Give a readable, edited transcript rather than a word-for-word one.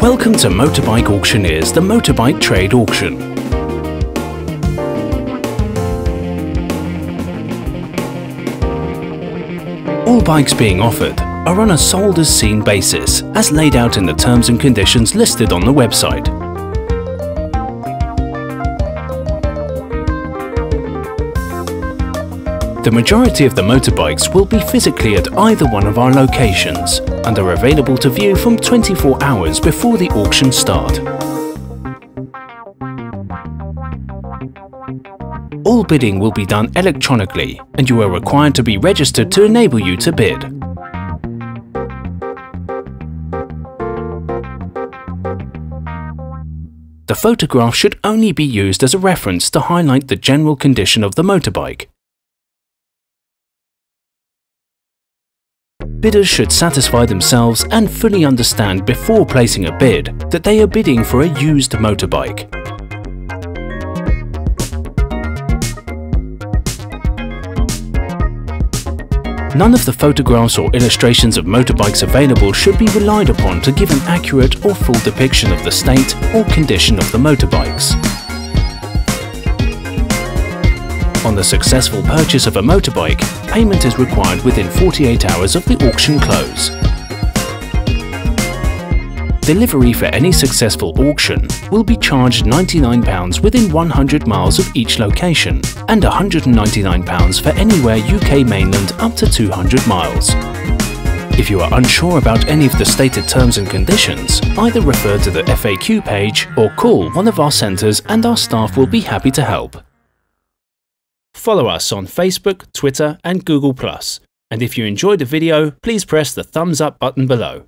Welcome to Motorbike Auctioneers, the motorbike trade auction. All bikes being offered are on a sold as seen basis, as laid out in the terms and conditions listed on the website. The majority of the motorbikes will be physically at either one of our locations and are available to view from 24 hours before the auction start. All bidding will be done electronically and you are required to be registered to enable you to bid. The photograph should only be used as a reference to highlight the general condition of the motorbike. Bidders should satisfy themselves and fully understand before placing a bid that they are bidding for a used motorbike. None of the photographs or illustrations of motorbikes available should be relied upon to give an accurate or full depiction of the state or condition of the motorbikes. On the successful purchase of a motorbike, payment is required within 48 hours of the auction close. Delivery for any successful auction will be charged £99 within 100 miles of each location and £199 for anywhere UK mainland up to 200 miles. If you are unsure about any of the stated terms and conditions, either refer to the FAQ page or call one of our centres and our staff will be happy to help. Follow us on Facebook, Twitter and Google+. And if you enjoyed the video, please press the thumbs up button below.